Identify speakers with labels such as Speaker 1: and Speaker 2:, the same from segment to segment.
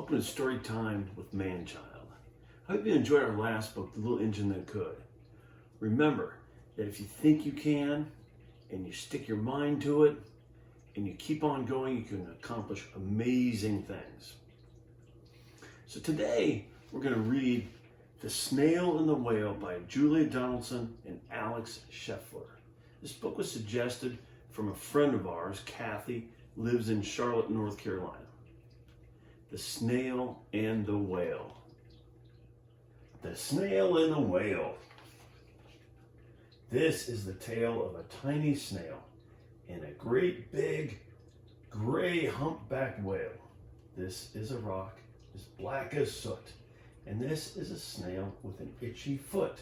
Speaker 1: Welcome to Story Time with Manchild. I hope you enjoyed our last book, The Little Engine That Could. Remember that if you think you can, and you stick your mind to it, and you keep on going, you can accomplish amazing things. So today, we're going to read The Snail and the Whale by Julia Donaldson and Alex Scheffler. This book was suggested from a friend of ours, Kathy, lives in Charlotte, North Carolina. The Snail and the Whale. The Snail and the Whale. This is the tale of a tiny snail and a great big gray humpback whale. This is a rock as black as soot, and this is a snail with an itchy foot.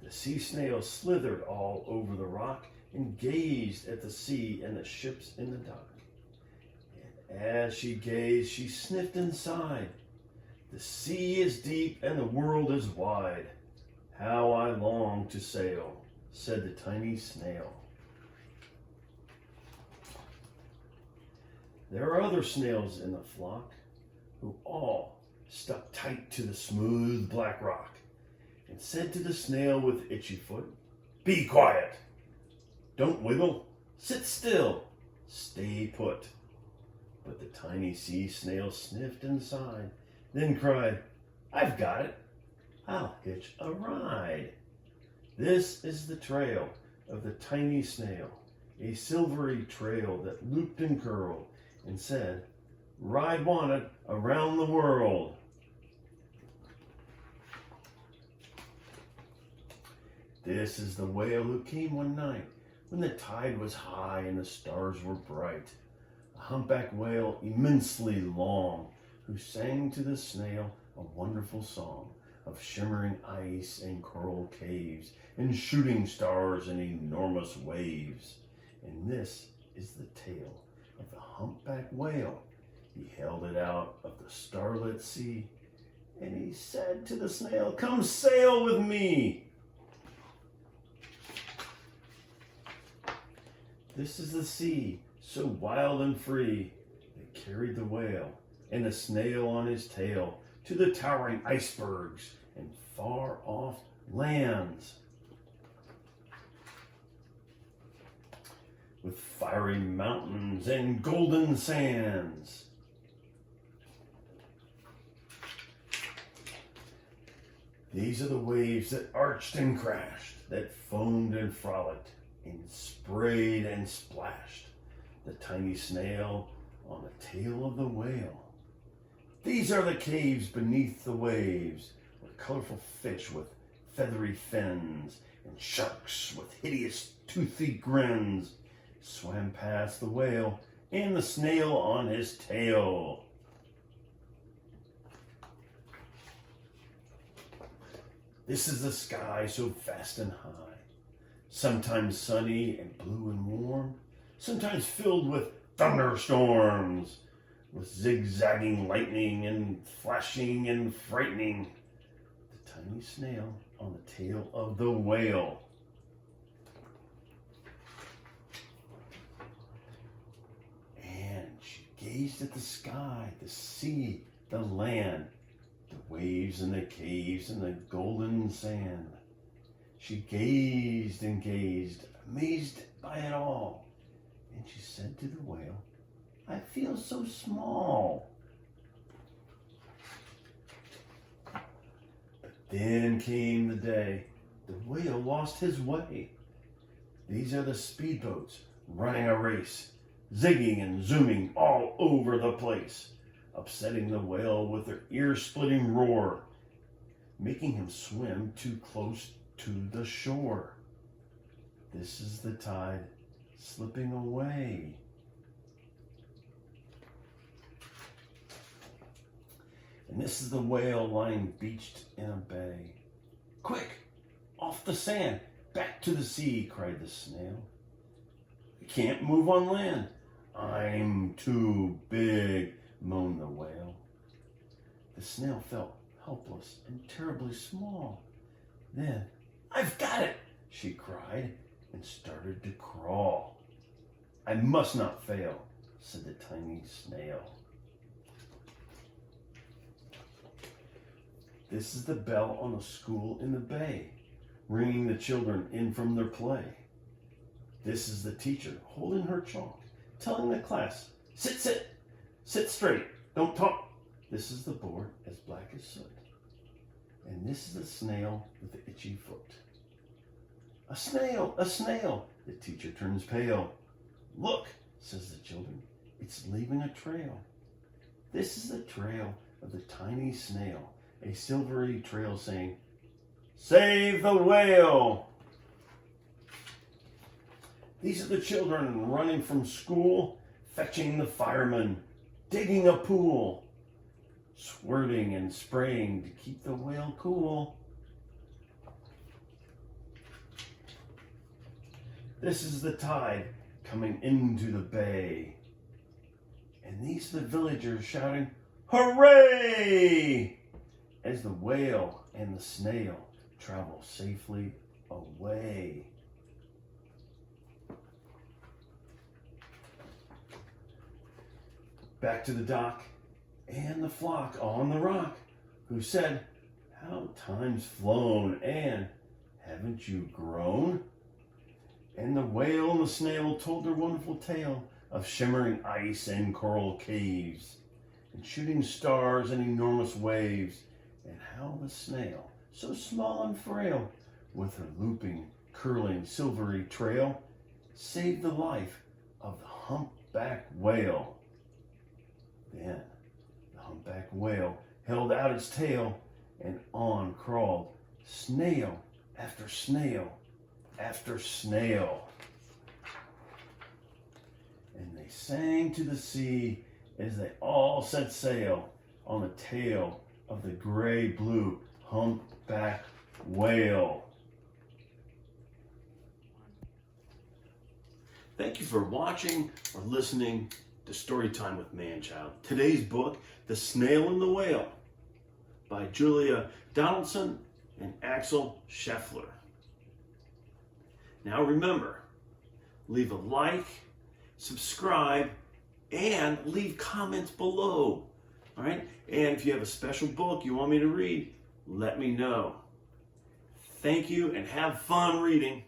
Speaker 1: The sea snail slithered all over the rock and gazed at the sea and the ships in the dock. As she gazed, she sniffed and sighed. The sea is deep and the world is wide. How I long to sail, said the tiny snail. There are other snails in the flock who all stuck tight to the smooth black rock and said to the snail with itchy foot, "Be quiet. Don't wiggle. Sit still. Stay put." But the tiny sea snail sniffed and sighed, then cried, "I've got it. I'll hitch a ride." This is the trail of the tiny snail, a silvery trail that looped and curled and said, "Ride wanted around the world." This is the whale who came one night when the tide was high and the stars were bright. A humpback whale immensely long, who sang to the snail a wonderful song of shimmering ice and coral caves and shooting stars and enormous waves. And this is the tale of the humpback whale. He held it out of the starlit sea, and he said to the snail, "Come sail with me." This is the sea, so wild and free, that carried the whale and the snail on his tail to the towering icebergs and far off lands. With fiery mountains and golden sands. These are the waves that arched and crashed, that foamed and frolicked, and sprayed and splashed the tiny snail on the tail of the whale. These are the caves beneath the waves, where colorful fish with feathery fins and sharks with hideous toothy grins swam past the whale and the snail on his tail. This is the sky so vast and high, sometimes sunny and blue and warm, sometimes filled with thunderstorms, with zigzagging lightning and flashing and frightening the tiny snail on the tail of the whale. And she gazed at the sky, the sea, the land, the waves and the caves and the golden sand. She gazed and gazed, amazed by it all. And she said to the whale, "I feel so small." But then came the day the whale lost his way. These are the speedboats running a race, zigging and zooming all over the place, upsetting the whale with their ear-splitting roar, making him swim too close to the shore. This is the tide slipping away. And this is the whale lying beached in a bay. "Quick, off the sand, back to the sea," cried the snail. "I can't move on land. I'm too big," moaned the whale. The snail felt helpless and terribly small. Then, "I've got it," she cried, and started to crawl. "I must not fail," said the tiny snail. This is the bell on a school in the bay, ringing the children in from their play. This is the teacher holding her chalk, telling the class, sit, sit, sit straight, don't talk. This is the board as black as soot. And this is the snail with the itchy foot. A snail, a snail. The teacher turns pale. Look, says the children, it's leaving a trail. This is the trail of the tiny snail, a silvery trail saying, save the whale. These are the children running from school, fetching the fireman, digging a pool, squirting and spraying to keep the whale cool. This is the tide coming into the bay. And these are the villagers shouting, hooray! As the whale and the snail travel safely away. Back to the dock and the flock on the rock, who said, how time's flown, and haven't you grown? And the whale and the snail told their wonderful tale of shimmering ice and coral caves, and shooting stars and enormous waves, and how the snail, so small and frail, with her looping, curling, silvery trail, saved the life of the humpback whale. Then the humpback whale held out its tail, and on crawled snail after snail after snail. And they sang to the sea as they all set sail on the tail of the gray-blue humpback whale. Thank you for watching or listening to Storytime with Manchild. Today's book, The Snail and the Whale, by Julia Donaldson and Axel Scheffler. Now remember, leave a like, subscribe, and leave comments below. All right? And if you have a special book you want me to read, let me know. Thank you and have fun reading.